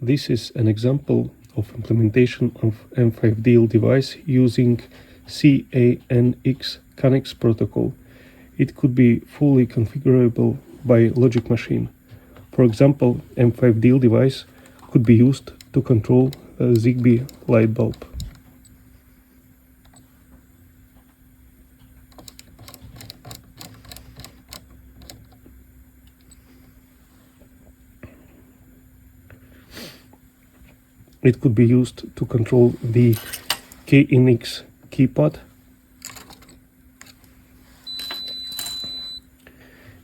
This is an example of implementation of M5Dial device using CANX protocol. It could be fully configurable by logic machine. For example, M5Dial device could be used to control a Zigbee light bulb. It could be used to control the KNX keypad.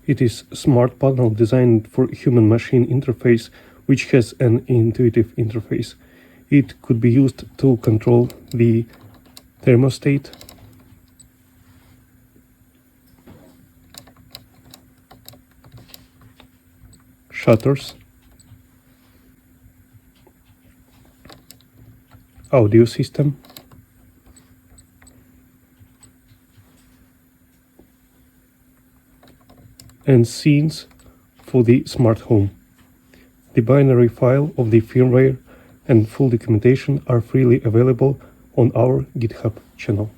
It is a smart panel designed for human-machine interface, which has an intuitive interface. It could be used to control the thermostat, shutters, audio system, and scenes for the smart home. The binary file of the firmware and full documentation are freely available on our GitHub channel.